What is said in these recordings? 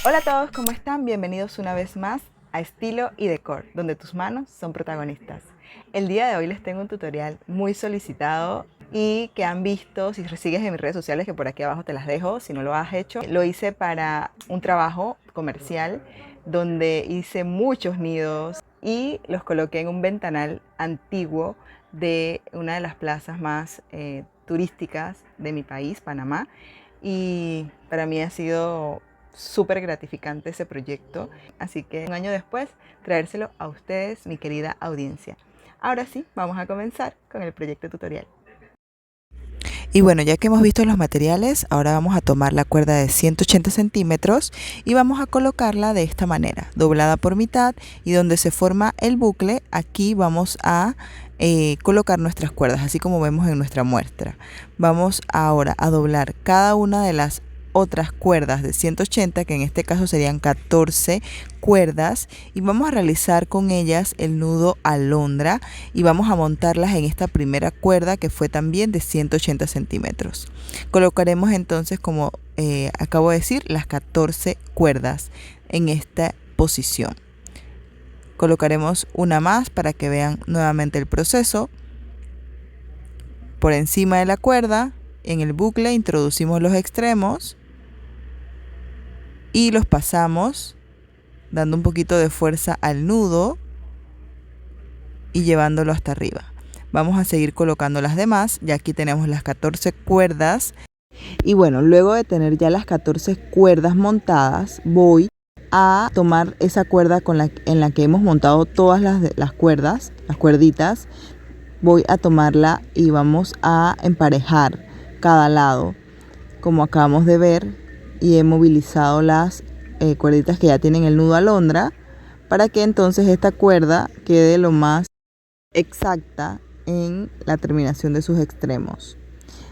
Hola a todos, ¿cómo están? Bienvenidos una vez más a Estilo y Decor, donde tus manos son protagonistas. El día de hoy les tengo un tutorial muy solicitado y que han visto, si sigues en mis redes sociales, que por aquí abajo te las dejo, si no lo has hecho. Lo hice para un trabajo comercial donde hice muchos nidos y los coloqué en un ventanal antiguo de una de las plazas más turísticas de mi país, Panamá. Y para mí ha sido súper gratificante ese proyecto, así que un año después traérselo a ustedes, mi querida audiencia. Ahora sí, vamos a comenzar con el proyecto tutorial. Y bueno, ya que hemos visto los materiales, ahora vamos a tomar la cuerda de 180 centímetros y vamos a colocarla de esta manera, doblada por mitad, y donde se forma el bucle, aquí vamos a colocar nuestras cuerdas, así como vemos en nuestra muestra. Vamos ahora a doblar cada una de las otras cuerdas de 180, que en este caso serían 14 cuerdas, y vamos a realizar con ellas el nudo alondra y vamos a montarlas en esta primera cuerda, que fue también de 180 centímetros. Colocaremos entonces, como acabo de decir, las 14 cuerdas en esta posición. Colocaremos una más para que vean nuevamente el proceso. Por encima de la cuerda, en el bucle, introducimos los extremos y los pasamos dando un poquito de fuerza al nudo y llevándolo hasta arriba. Vamos a seguir colocando las demás. Ya aquí tenemos las 14 cuerdas. Y bueno, luego de tener ya las 14 cuerdas montadas, voy a tomar esa cuerda en la que hemos montado todas las cuerdas, las cuerditas. Voy a tomarla y vamos a emparejar cada lado, como acabamos de ver, y he movilizado las cuerditas que ya tienen el nudo alondra, para que entonces esta cuerda quede lo más exacta en la terminación de sus extremos.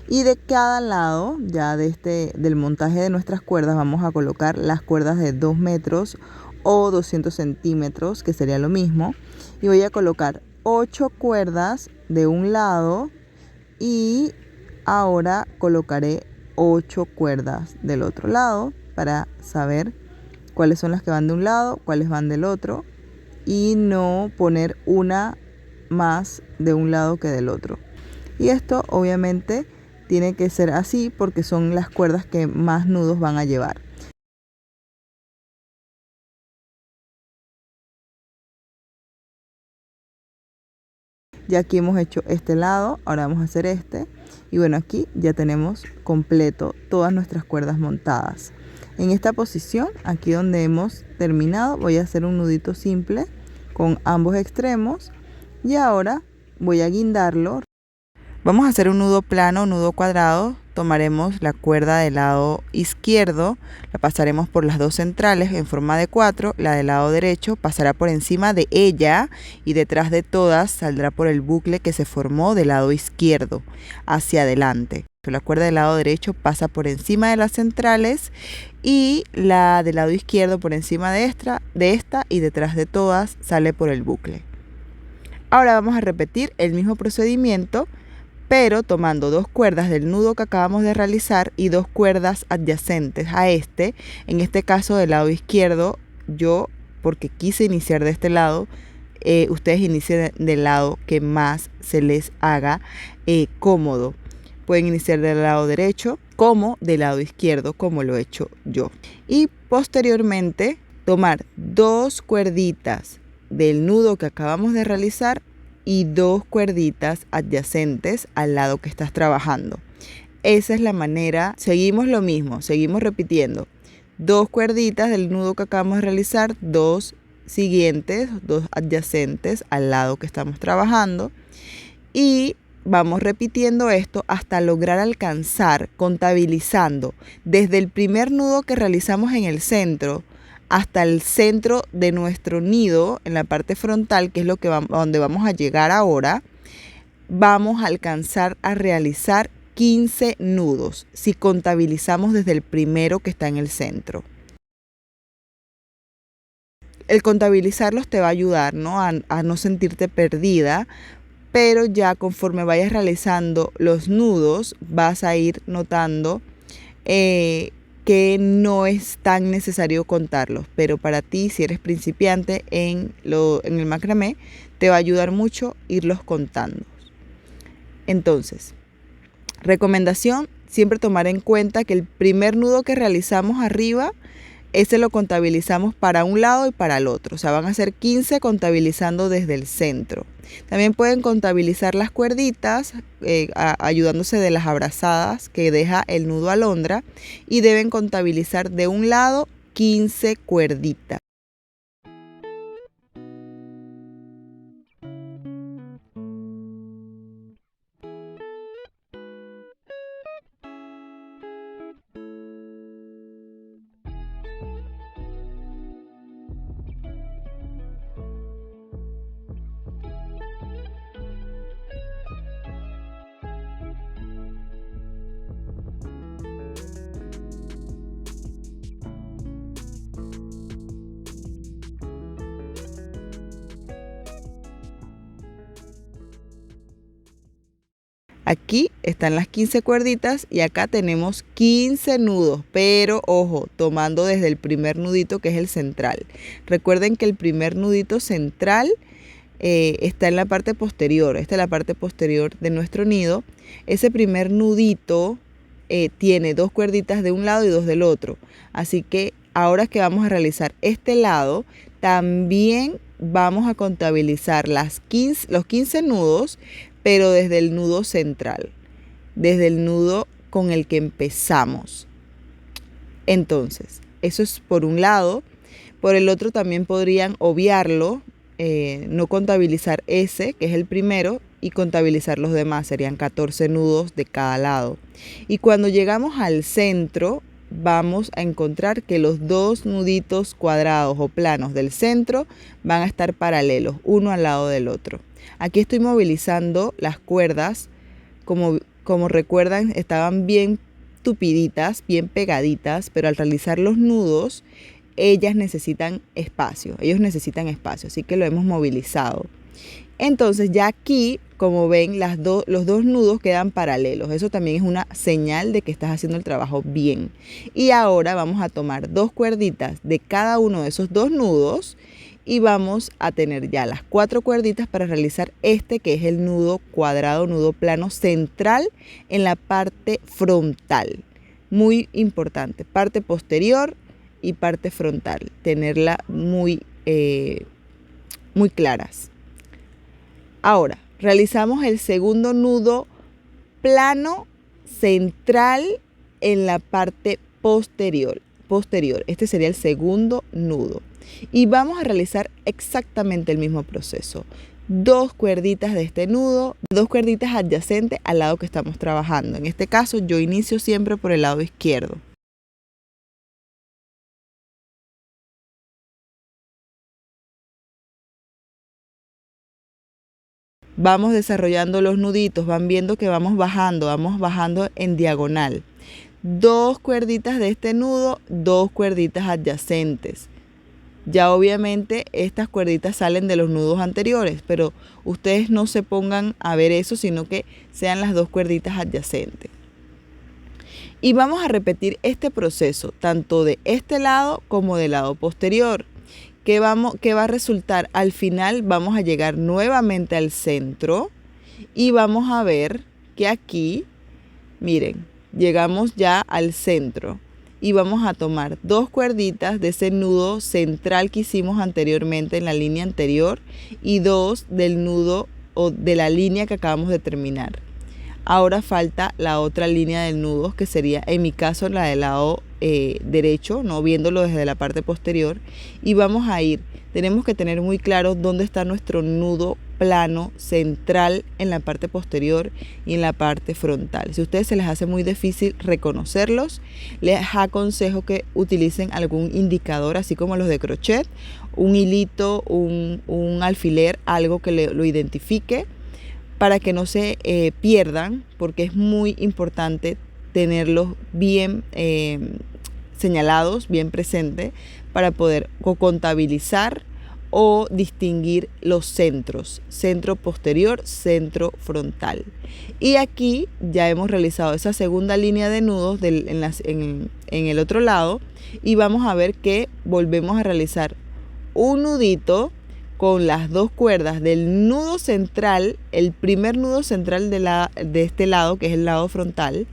Y de cada lado ya del montaje de nuestras cuerdas vamos a colocar las cuerdas de 2 metros o 200 centímetros, que sería lo mismo, y voy a colocar 8 cuerdas de un lado y ahora colocaré 8 cuerdas del otro lado para saber cuáles son las que van de un lado, cuáles van del otro, y no poner una más de un lado que del otro. Y esto obviamente tiene que ser así porque son las cuerdas que más nudos van a llevar. Ya aquí hemos hecho este lado, ahora vamos a hacer este. Y bueno, aquí ya tenemos completo todas nuestras cuerdas montadas. En esta posición, aquí donde hemos terminado, voy a hacer un nudito simple con ambos extremos. Y ahora voy a guindarlo. Vamos a hacer un nudo plano, un nudo cuadrado. Tomaremos la cuerda del lado izquierdo, la pasaremos por las dos centrales en forma de 4, la del lado derecho pasará por encima de ella y detrás de todas saldrá por el bucle que se formó del lado izquierdo hacia adelante. La cuerda del lado derecho pasa por encima de las centrales y la del lado izquierdo por encima de esta y detrás de todas sale por el bucle. Ahora vamos a repetir el mismo procedimiento, pero tomando 2 cuerdas del nudo que acabamos de realizar y 2 cuerdas adyacentes a en este caso del lado izquierdo, yo porque quise iniciar de este lado, ustedes inicien del lado que más se les haga cómodo. Pueden iniciar del lado derecho como del lado izquierdo, como lo he hecho yo. Y posteriormente tomar 2 cuerditas del nudo que acabamos de realizar y 2 cuerditas adyacentes al lado que estás trabajando. Esa es la manera. Seguimos lo mismo, seguimos repitiendo. 2 cuerditas del nudo que acabamos de realizar, 2 siguientes, 2 adyacentes al lado que estamos trabajando, y vamos repitiendo esto hasta lograr alcanzar, contabilizando desde el primer nudo que realizamos en el centro hasta el centro de nuestro nido en la parte frontal, que es donde vamos a llegar ahora. Vamos a alcanzar a realizar 15 nudos si contabilizamos desde el primero que está en el centro. El contabilizarlos te va a ayudar, ¿no? a no sentirte perdida, pero ya conforme vayas realizando los nudos vas a ir notando que no es tan necesario contarlos, pero para ti, si eres principiante en el macramé, te va a ayudar mucho irlos contando. Entonces, recomendación, siempre tomar en cuenta que el primer nudo que realizamos arriba, ese lo contabilizamos para un lado y para el otro. O sea, van a ser 15 contabilizando desde el centro. También pueden contabilizar las cuerditas ayudándose de las abrazadas que deja el nudo alondra, y deben contabilizar de un lado 15 cuerditas. Aquí están las 15 cuerditas y acá tenemos 15 nudos, pero ojo, tomando desde el primer nudito, que es el central. Recuerden que el primer nudito central está en la parte posterior. Esta es la parte posterior de nuestro nido. Ese primer nudito tiene 2 cuerditas de un lado y 2 del otro. Así que ahora que vamos a realizar este lado, también vamos a contabilizar los 15 nudos, pero desde el nudo central, desde el nudo con el que empezamos. Entonces, eso es por un lado. Por el otro también podrían obviarlo, no contabilizar ese, que es el primero, y contabilizar los demás. Serían 14 nudos de cada lado. Y cuando llegamos al centro, vamos a encontrar que los 2 nuditos cuadrados o planos del centro van a estar paralelos, uno al lado del otro. Aquí estoy movilizando las cuerdas, como recuerdan, estaban bien tupiditas, bien pegaditas, pero al realizar los nudos, ellos necesitan espacio, así que lo hemos movilizado. Entonces ya aquí, como ven, los 2 nudos quedan paralelos. Eso también es una señal de que estás haciendo el trabajo bien. Y ahora vamos a tomar 2 cuerditas de cada uno de esos 2 nudos y vamos a tener ya las 4 cuerditas para realizar este, que es el nudo cuadrado, nudo plano central en la parte frontal. Muy importante, parte posterior y parte frontal, tenerla muy claras. Ahora, realizamos el segundo nudo plano central en la parte posterior. Este sería el segundo nudo. Y vamos a realizar exactamente el mismo proceso. 2 cuerditas de este nudo, 2 cuerditas adyacentes al lado que estamos trabajando. En este caso, yo inicio siempre por el lado izquierdo. Vamos desarrollando los nuditos, van viendo que vamos bajando en diagonal. 2 cuerditas de este nudo, 2 cuerditas adyacentes. Ya obviamente estas cuerditas salen de los nudos anteriores, pero ustedes no se pongan a ver eso, sino que sean las 2 cuerditas adyacentes. Y vamos a repetir este proceso tanto de este lado como del lado posterior. ¿Qué va a resultar? Al final vamos a llegar nuevamente al centro y vamos a ver que aquí, miren, llegamos ya al centro y vamos a tomar 2 cuerditas de ese nudo central que hicimos anteriormente en la línea anterior y 2 del nudo o de la línea que acabamos de terminar. Ahora falta la otra línea del nudo, que sería en mi caso la del lado derecho, no viéndolo desde la parte posterior, y vamos a ir, tenemos que tener muy claro dónde está nuestro nudo plano central en la parte posterior y en la parte frontal. Si a ustedes se les hace muy difícil reconocerlos, les aconsejo que utilicen algún indicador, así como los de crochet, un hilito, un alfiler, algo que lo identifique, para que no se pierdan, porque es muy importante tenerlos bien señalados, bien presentes, para poder contabilizar o distinguir los centros, centro posterior, centro frontal. Y aquí ya hemos realizado esa segunda línea de nudos en el otro lado, y vamos a ver que volvemos a realizar un nudito con las dos cuerdas del nudo central, el primer nudo central de este lado, que es el lado frontal,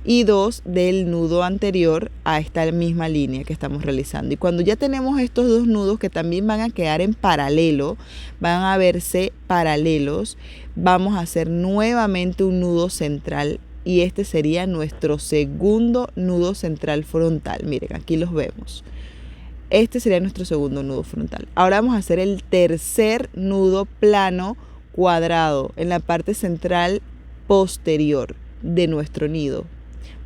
y dos del nudo anterior a esta misma línea que estamos realizando. Y cuando ya tenemos estos dos nudos, que también van a quedar en paralelo, van a verse paralelos, vamos a hacer nuevamente un nudo central, y este sería nuestro segundo nudo central frontal. Miren, aquí los vemos. Este sería nuestro segundo nudo frontal. Ahora vamos a hacer el tercer nudo plano cuadrado en la parte central posterior de nuestro nido.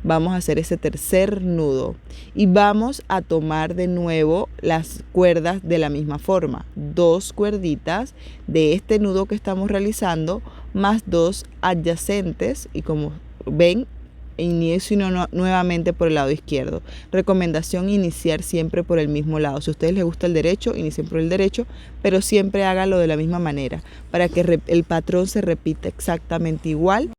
Vamos a hacer ese tercer nudo y vamos a tomar de nuevo las cuerdas de la misma forma. 2 cuerditas de este nudo que estamos realizando más 2 adyacentes, y como ven, inicio nuevamente por el lado izquierdo. Recomendación: iniciar siempre por el mismo lado. Si a ustedes les gusta el derecho, inicien por el derecho, pero siempre háganlo de la misma manera para que el patrón se repita exactamente igual.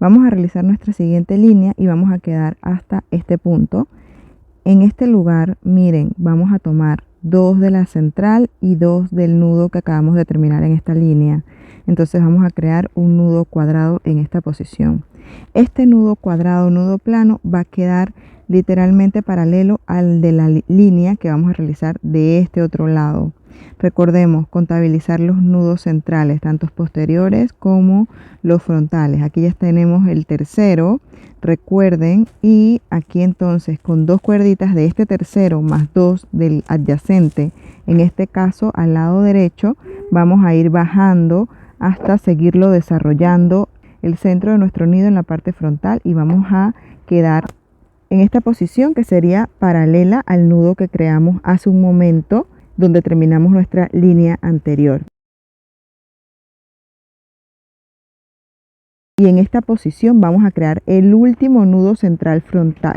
Vamos a realizar nuestra siguiente línea y vamos a quedar hasta este punto. En este lugar, miren, vamos a tomar 2 de la central y 2 del nudo que acabamos de terminar en esta línea. Entonces vamos a crear un nudo cuadrado en esta posición. Este nudo cuadrado, nudo plano, va a quedar literalmente paralelo al de la línea que vamos a realizar de este otro lado. Recordemos contabilizar los nudos centrales, tanto posteriores como los frontales. Aquí ya tenemos el tercero, recuerden, y aquí entonces con 2 cuerditas de este tercero más 2 del adyacente, en este caso al lado derecho, vamos a ir bajando hasta seguirlo desarrollando el centro de nuestro nido en la parte frontal, y vamos a quedar en esta posición que sería paralela al nudo que creamos hace un momento, donde terminamos nuestra línea anterior. Y en esta posición vamos a crear el último nudo central frontal.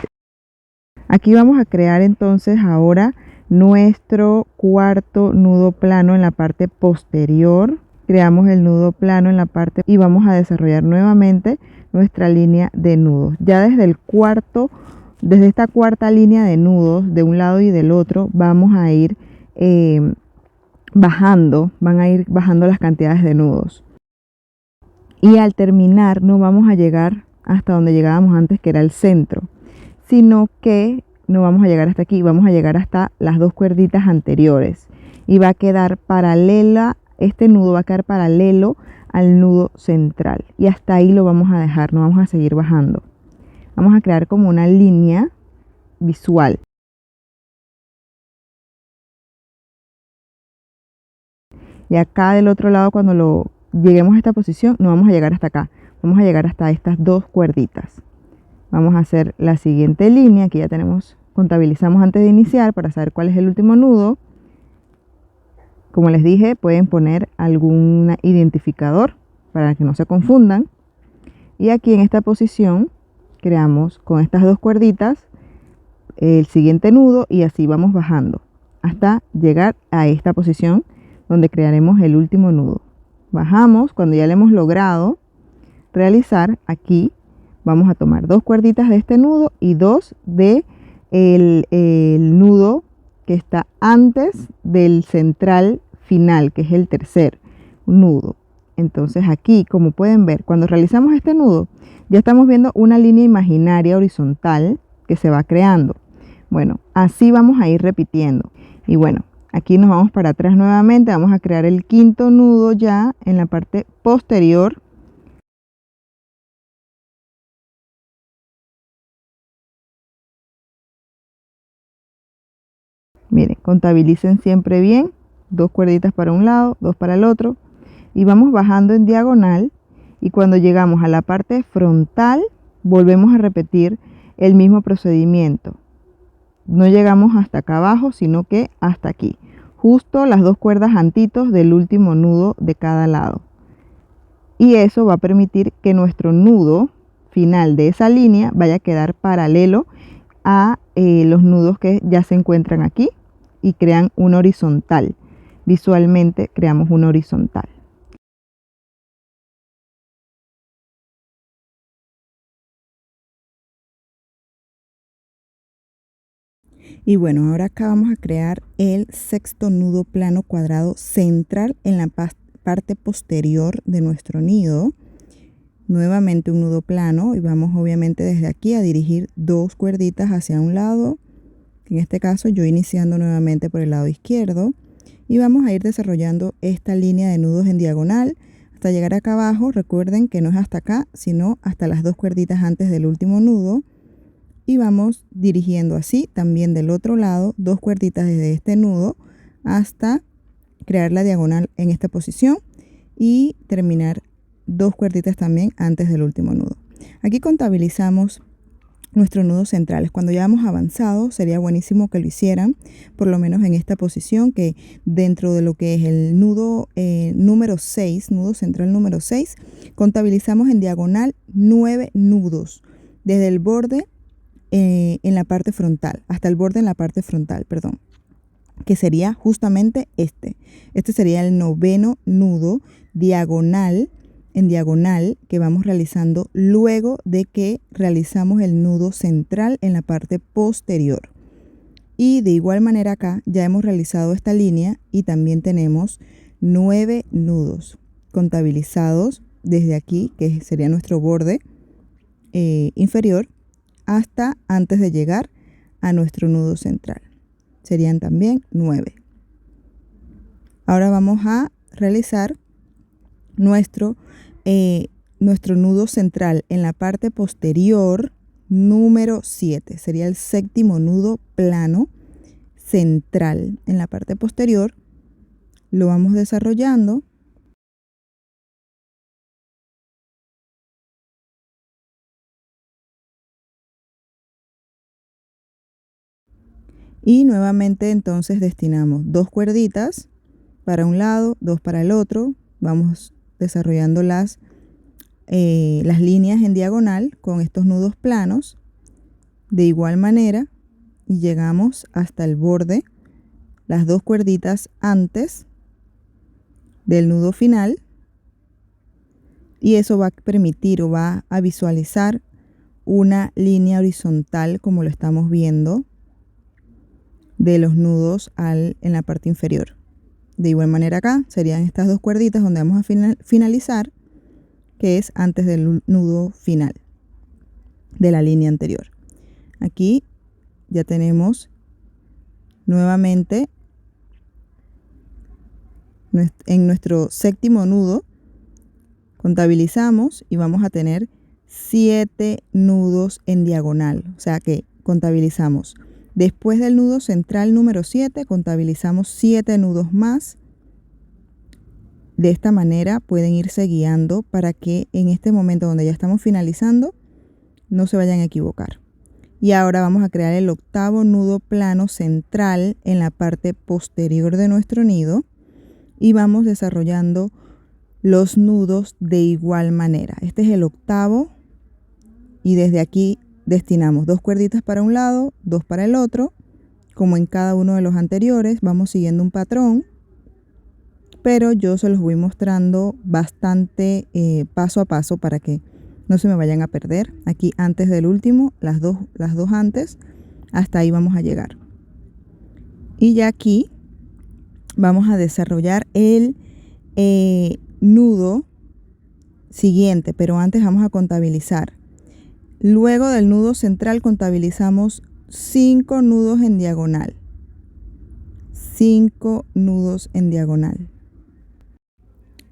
Aquí vamos a crear entonces ahora nuestro cuarto nudo plano en la parte posterior. Creamos el nudo plano en la parte y vamos a desarrollar nuevamente nuestra línea de nudos. Ya desde esta cuarta línea de nudos de un lado y del otro vamos a ir van a ir bajando las cantidades de nudos, y al terminar no vamos a llegar hasta donde llegábamos antes, que era el centro, sino que no vamos a llegar hasta aquí, vamos a llegar hasta las 2 cuerditas anteriores, y va a quedar paralela, este nudo va a quedar paralelo al nudo central, y hasta ahí lo vamos a dejar, no vamos a seguir bajando. Vamos a crear como una línea visual. Y acá del otro lado, cuando lleguemos a esta posición, no vamos a llegar hasta acá. Vamos a llegar hasta estas 2 cuerditas. Vamos a hacer la siguiente línea, que ya tenemos, contabilizamos antes de iniciar para saber cuál es el último nudo. Como les dije, pueden poner algún identificador para que no se confundan. Y aquí en esta posición creamos con estas 2 cuerditas el siguiente nudo, y así vamos bajando hasta llegar a esta posición donde crearemos el último nudo. Bajamos cuando ya lo hemos logrado realizar. Aquí vamos a tomar 2 cuerditas de este nudo y 2 de el nudo que está antes del central final, que es el tercer nudo. Entonces aquí, como pueden ver, cuando realizamos este nudo ya estamos viendo una línea imaginaria horizontal que se va creando. Bueno, así vamos a ir repitiendo. Y bueno, aquí nos vamos para atrás nuevamente, vamos a crear el quinto nudo ya en la parte posterior. Miren, contabilicen siempre bien, 2 cuerditas para un lado, 2 para el otro, y vamos bajando en diagonal, Y cuando llegamos a la parte frontal, volvemos a repetir el mismo procedimiento. No llegamos hasta acá abajo, sino que hasta aquí. Justo las dos cuerdas antitos del último nudo de cada lado. Y eso va a permitir que nuestro nudo final de esa línea vaya a quedar paralelo a los nudos que ya se encuentran aquí y crean una horizontal. Visualmente creamos una horizontal. Y bueno, ahora acá vamos a crear el sexto nudo plano cuadrado central en la parte posterior de nuestro nido. Nuevamente un nudo plano y vamos obviamente desde aquí a dirigir dos cuerditas hacia un lado. En este caso yo iniciando nuevamente por el lado izquierdo y vamos a ir desarrollando esta línea de nudos en diagonal hasta llegar acá abajo. Recuerden que no es hasta acá, sino hasta las dos cuerditas antes del último nudo. Y vamos dirigiendo así también del otro lado dos cuerditas desde este nudo hasta crear la diagonal en esta posición y terminar dos cuerditas también antes del último nudo. Aquí contabilizamos nuestros nudos centrales. Cuando ya hemos avanzado sería buenísimo que lo hicieran por lo menos en esta posición, que dentro de lo que es el nudo número 6, nudo central número 6, contabilizamos en diagonal 9 nudos desde el borde en la parte frontal, hasta el borde en la parte frontal, perdón, que sería justamente este. Este sería el noveno nudo diagonal, en diagonal, que vamos realizando luego de que realizamos el nudo central en la parte posterior. Y de igual manera acá ya hemos realizado esta línea y también tenemos 9 nudos contabilizados desde aquí, que sería nuestro borde inferior, hasta antes de llegar a nuestro nudo central. Serían también 9. Ahora vamos a realizar nuestro nudo central en la parte posterior número 7. Sería el séptimo nudo plano central en la parte posterior. Lo vamos desarrollando. Y nuevamente entonces destinamos dos cuerditas para un lado, dos para el otro. Vamos desarrollando las líneas en diagonal con estos nudos planos de igual manera y llegamos hasta el borde, las dos cuerditas antes del nudo final, y eso va a permitir o va a visualizar una línea horizontal como lo estamos viendo de los nudos en la parte inferior. De igual manera acá serían estas dos cuerditas donde vamos a finalizar, que es antes del nudo final de la línea anterior. Aquí ya tenemos nuevamente en nuestro séptimo nudo, contabilizamos y vamos a tener 7 nudos en diagonal. O sea que contabilizamos después del nudo central número 7, contabilizamos 7 nudos más. De esta manera pueden irse guiando para que en este momento donde ya estamos finalizando no se vayan a equivocar. Y ahora vamos a crear el octavo nudo plano central en la parte posterior de nuestro nido y vamos desarrollando los nudos de igual manera. Este es el octavo y desde aquí destinamos dos cuerditas para un lado, dos para el otro, como en cada uno de los anteriores. Vamos siguiendo un patrón, pero yo se los voy mostrando bastante paso a paso para que no se me vayan a perder. Aquí antes del último, las dos antes, hasta ahí vamos a llegar. Y ya aquí vamos a desarrollar el nudo siguiente, pero antes vamos a contabilizar. Luego del nudo central contabilizamos 5 nudos en diagonal. 5 nudos en diagonal.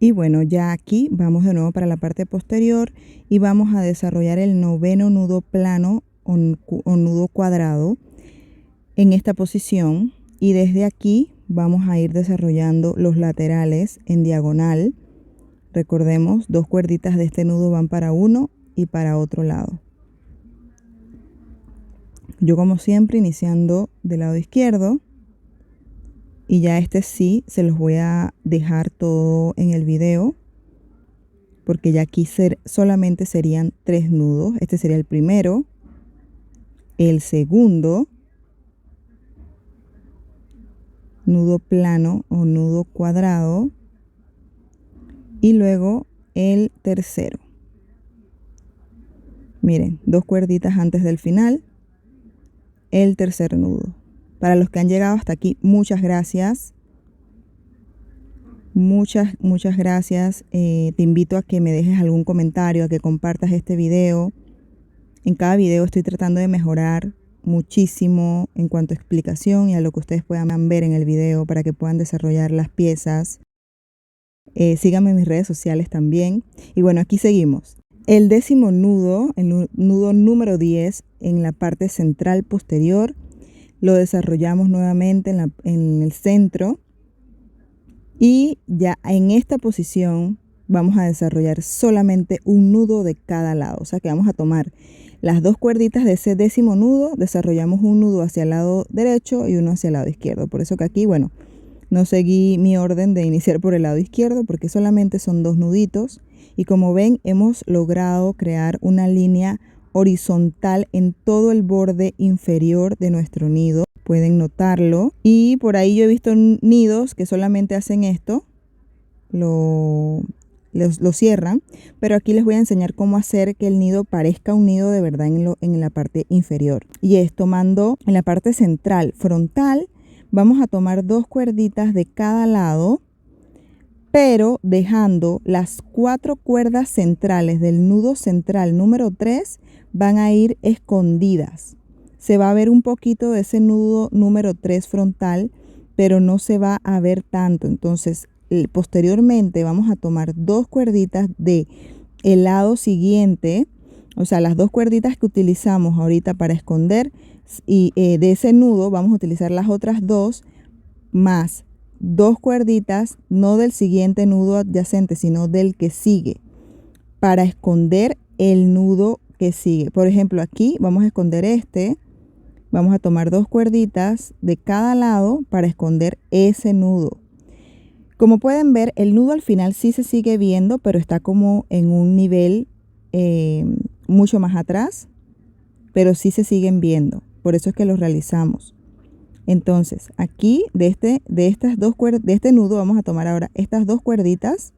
Y bueno, ya aquí vamos de nuevo para la parte posterior y vamos a desarrollar el noveno nudo plano o nudo cuadrado en esta posición. Y desde aquí vamos a ir desarrollando los laterales en diagonal Recordemos, 2 cuerditas de este nudo van para uno y para otro lado. Yo como siempre iniciando del lado izquierdo, y ya este sí se los voy a dejar todo en el video, porque ya aquí solamente serían 3 nudos. Este sería el primero, el segundo, nudo plano o nudo cuadrado, y luego el tercero. Miren, 2 cuerditas antes del final, el tercer nudo. Para los que han llegado hasta aquí, muchas gracias. Muchas gracias. Te invito a que me dejes algún comentario, a que compartas este video. En cada video estoy tratando de mejorar muchísimo en cuanto a explicación y a lo que ustedes puedan ver en el video para que puedan desarrollar las piezas. Síganme en mis redes sociales también. Y bueno, aquí seguimos. El 10º nudo, el nudo número 10 en la parte central posterior, lo desarrollamos nuevamente en el centro, y ya en esta posición vamos a desarrollar solamente un nudo de cada lado. O sea que vamos a tomar las 2 cuerditas de ese 10º nudo, desarrollamos un nudo hacia el lado derecho y uno hacia el lado izquierdo. Por eso que aquí, bueno, no seguí mi orden de iniciar por el lado izquierdo porque solamente son 2 nuditos. Y como ven, hemos logrado crear una línea horizontal en todo el borde inferior de nuestro nido. Pueden notarlo. Y por ahí yo he visto nidos que solamente hacen esto, lo cierran. Pero aquí les voy a enseñar cómo hacer que el nido parezca un nido de verdad en la parte inferior. Y es tomando en la parte central frontal, vamos a tomar 2 cuerditas de cada lado, pero dejando las 4 cuerdas centrales del nudo central número 3 van a ir escondidas. Se va a ver un poquito de ese nudo número 3 frontal, pero no se va a ver tanto. Entonces, posteriormente vamos a tomar 2 cuerditas de el lado siguiente, o sea, las 2 cuerditas que utilizamos ahorita para esconder, y de ese nudo vamos a utilizar las otras 2 más 2 cuerditas, no del siguiente nudo adyacente, sino del que sigue, para esconder el nudo que sigue. Por ejemplo, aquí vamos a esconder este. Vamos a tomar 2 cuerditas de cada lado para esconder ese nudo. Como pueden ver, el nudo al final sí se sigue viendo, pero está como en un nivel mucho más atrás, pero sí se siguen viendo. Por eso es que los realizamos. Entonces, aquí de este nudo vamos a tomar ahora estas 2 cuerditas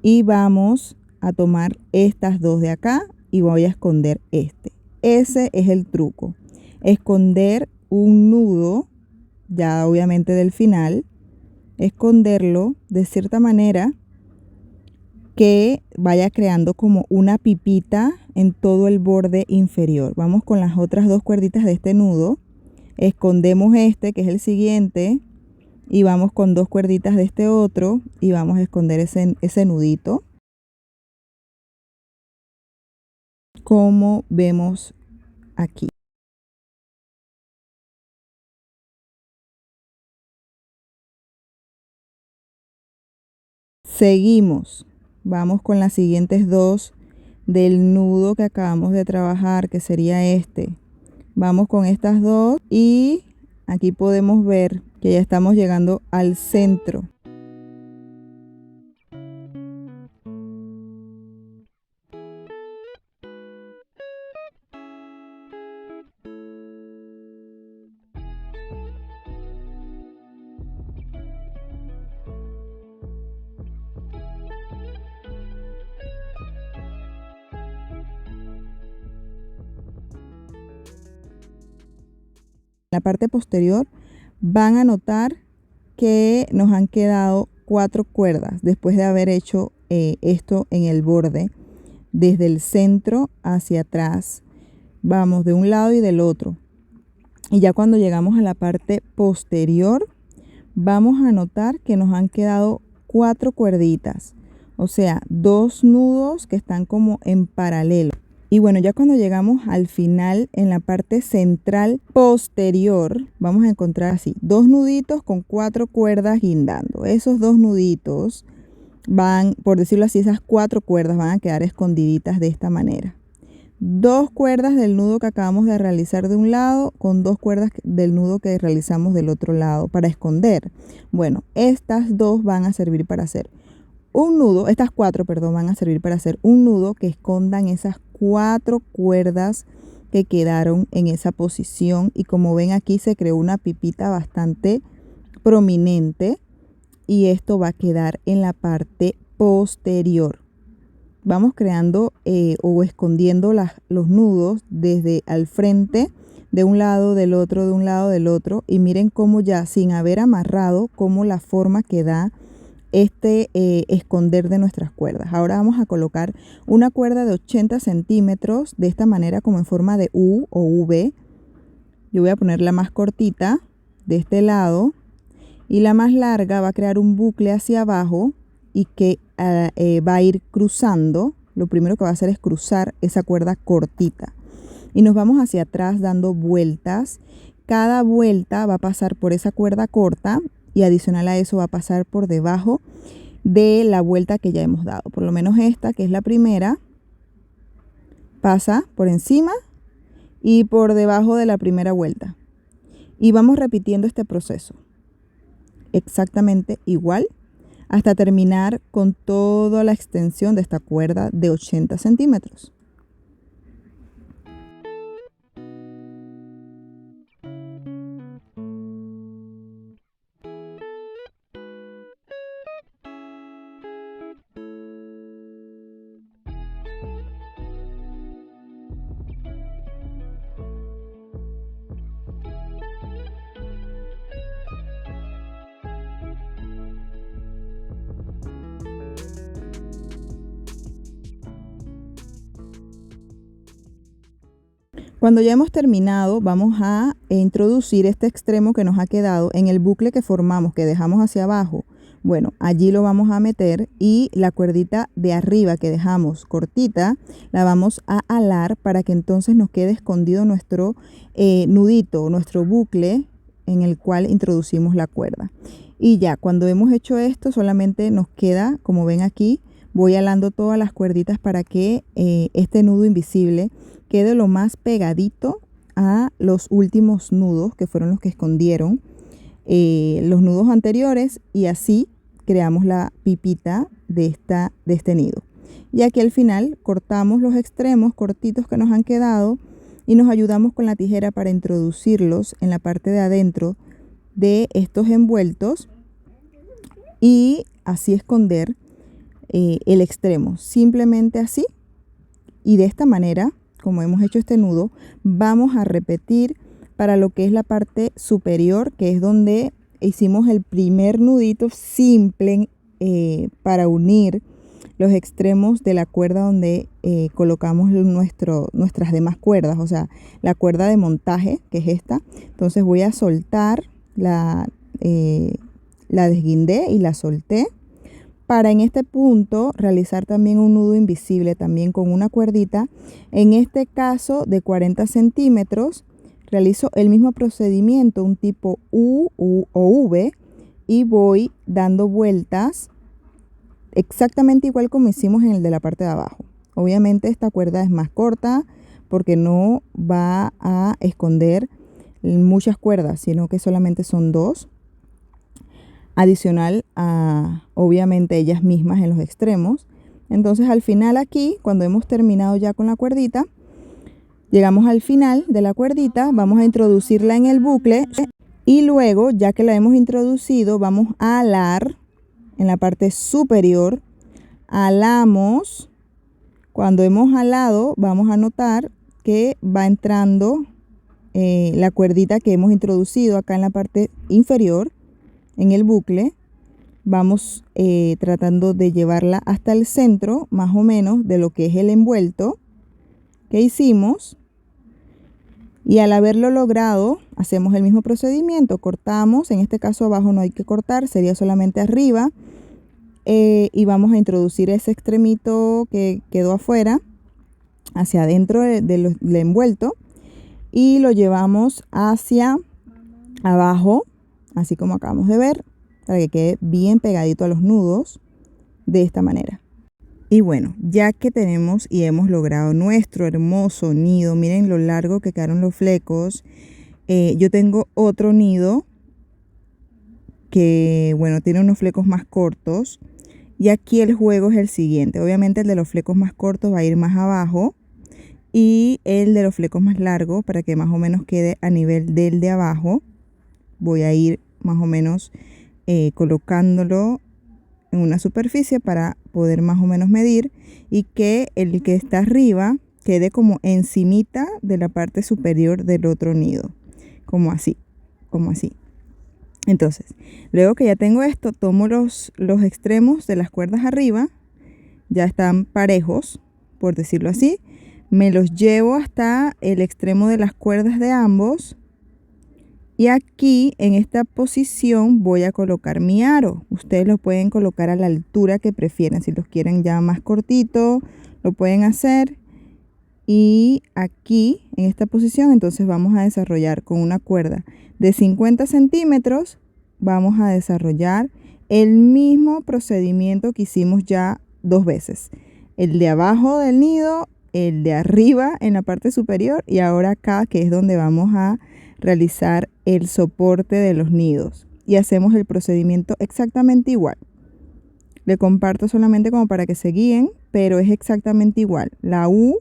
y vamos a tomar estas 2 de acá y voy a esconder este. Ese es el truco. Esconder un nudo, ya obviamente del final, esconderlo de cierta manera que vaya creando como una pipita en todo el borde inferior. Vamos con las otras 2 cuerditas de este nudo. Escondemos este, que es el siguiente, y vamos con 2 cuerditas de este otro y vamos a esconder ese nudito, como vemos aquí. Seguimos, vamos con las siguientes 2 del nudo que acabamos de trabajar, que sería este. Vamos con estas 2 y aquí podemos ver que ya estamos llegando al centro. En la parte posterior van a notar que nos han quedado 4 cuerdas después de haber hecho esto en el borde, desde el centro hacia atrás. Vamos de un lado y del otro. Y ya cuando llegamos a la parte posterior, vamos a notar que nos han quedado 4 cuerditas. O sea, 2 nudos que están como en paralelo. Y bueno, ya cuando llegamos al final, en la parte central posterior, vamos a encontrar así 2 nuditos con 4 cuerdas guindando. Esos 2 nuditos van, por decirlo así, esas 4 cuerdas van a quedar escondiditas de esta manera. 2 cuerdas del nudo que acabamos de realizar de un lado con 2 cuerdas del nudo que realizamos del otro lado para esconder. Bueno, estas 2 van a servir para hacer un nudo, estas 4, perdón, van a servir para hacer un nudo que escondan esas 4 cuerdas que quedaron en esa posición. Y como ven aquí se creó una pipita bastante prominente y esto va a quedar en la parte posterior. Vamos creando o escondiendo los nudos desde al frente, de un lado, del otro, de un lado, del otro. Y miren cómo ya sin haber amarrado, cómo la forma que da esconder de nuestras cuerdas. Ahora vamos a colocar una cuerda de 80 centímetros de esta manera como en forma de U o V. Yo voy a poner la más cortita de este lado y la más larga va a crear un bucle hacia abajo y que va a ir cruzando. Lo primero que va a hacer es cruzar esa cuerda cortita y nos vamos hacia atrás dando vueltas. Cada vuelta va a pasar por esa cuerda corta y adicional a eso va a pasar por debajo de la vuelta que ya hemos dado. Por lo menos esta, que es la primera, pasa por encima y por debajo de la primera vuelta. Y vamos repitiendo este proceso exactamente igual hasta terminar con toda la extensión de esta cuerda de 80 centímetros. Cuando ya hemos terminado, vamos a introducir este extremo que nos ha quedado en el bucle que formamos, que dejamos hacia abajo. Bueno, allí lo vamos a meter y la cuerdita de arriba que dejamos cortita, la vamos a alar para que entonces nos quede escondido nuestro nudito, nuestro bucle en el cual introducimos la cuerda. Y ya, cuando hemos hecho esto, solamente nos queda, como ven aquí, voy alando todas las cuerditas para que este nudo invisible quede lo más pegadito a los últimos nudos, que fueron los que escondieron los nudos anteriores, y así creamos la pipita de este nido. Y aquí al final cortamos los extremos cortitos que nos han quedado y nos ayudamos con la tijera para introducirlos en la parte de adentro de estos envueltos y así esconder el extremo. Simplemente así, y de esta manera, como hemos hecho este nudo, vamos a repetir para lo que es la parte superior, que es donde hicimos el primer nudito simple para unir los extremos de la cuerda donde colocamos nuestras demás cuerdas, o sea, la cuerda de montaje, que es esta. Entonces voy a soltar, la desguindé y la solté, para en este punto realizar también un nudo invisible también con una cuerdita, en este caso de 40 centímetros. Realizo el mismo procedimiento, un tipo U o V, y voy dando vueltas exactamente igual como hicimos en el de la parte de abajo. Obviamente esta cuerda es más corta porque no va a esconder muchas cuerdas, sino que solamente son 2. Adicional a, obviamente, ellas mismas en los extremos. Entonces al final aquí, cuando hemos terminado ya con la cuerdita, llegamos al final de la cuerdita, vamos a introducirla en el bucle y luego, ya que la hemos introducido, vamos a alar en la parte superior. Alamos. Cuando hemos alado, vamos a notar que va entrando la cuerdita que hemos introducido acá en la parte inferior, en el bucle. Vamos tratando de llevarla hasta el centro, más o menos, de lo que es el envuelto que hicimos. Y al haberlo logrado, hacemos el mismo procedimiento. Cortamos, en este caso abajo no hay que cortar, sería solamente arriba. Y vamos a introducir ese extremito que quedó afuera, hacia adentro del envuelto. Y lo llevamos hacia abajo, así como acabamos de ver, para que quede bien pegadito a los nudos de esta manera. Y bueno, ya que tenemos y hemos logrado nuestro hermoso nido, miren lo largo que quedaron los flecos. Yo tengo otro nido que, bueno, tiene unos flecos más cortos. Y aquí el juego es el siguiente. Obviamente el de los flecos más cortos va a ir más abajo. Y el de los flecos más largos, para que más o menos quede a nivel del de abajo, voy a ir más o menos colocándolo en una superficie para poder más o menos medir y que el que está arriba quede como encimita de la parte superior del otro nido, como así. Entonces, luego que ya tengo esto, tomo los extremos de las cuerdas arriba, ya están parejos, por decirlo así, me los llevo hasta el extremo de las cuerdas de ambos. Y aquí en esta posición voy a colocar mi aro. Ustedes lo pueden colocar a la altura que prefieran. Si los quieren ya más cortito, lo pueden hacer. Y aquí en esta posición entonces vamos a desarrollar con una cuerda de 50 centímetros. Vamos a desarrollar el mismo procedimiento que hicimos ya 2 veces. El de abajo del nido, el de arriba en la parte superior y ahora acá que es donde vamos a realizar el soporte de los nidos y hacemos el procedimiento exactamente igual. Le comparto solamente como para que se guíen, pero es exactamente igual. La U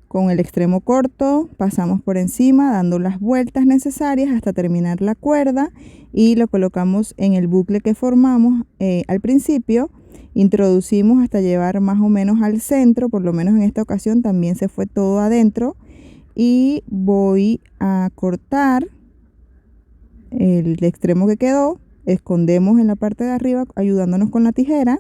con el extremo corto pasamos por encima dando las vueltas necesarias hasta terminar la cuerda y lo colocamos en el bucle que formamos al principio. Introducimos hasta llevar más o menos al centro, por lo menos en esta ocasión también se fue todo adentro. Y voy a cortar el extremo que quedó, escondemos en la parte de arriba ayudándonos con la tijera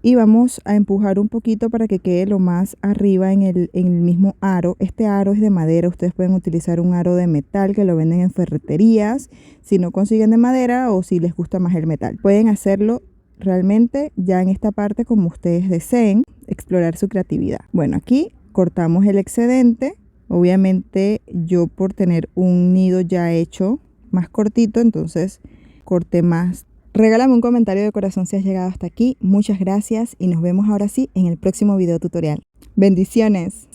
y vamos a empujar un poquito para que quede lo más arriba en el mismo aro. Este aro es de madera, ustedes pueden utilizar un aro de metal que lo venden en ferreterías si no consiguen de madera o si les gusta más el metal. Pueden hacerlo realmente ya en esta parte como ustedes deseen, explorar su creatividad. Bueno, aquí cortamos el excedente. Obviamente yo por tener un nido ya hecho más cortito, entonces corté más. Regálame un comentario de corazón si has llegado hasta aquí. Muchas gracias y nos vemos ahora sí en el próximo video tutorial. Bendiciones.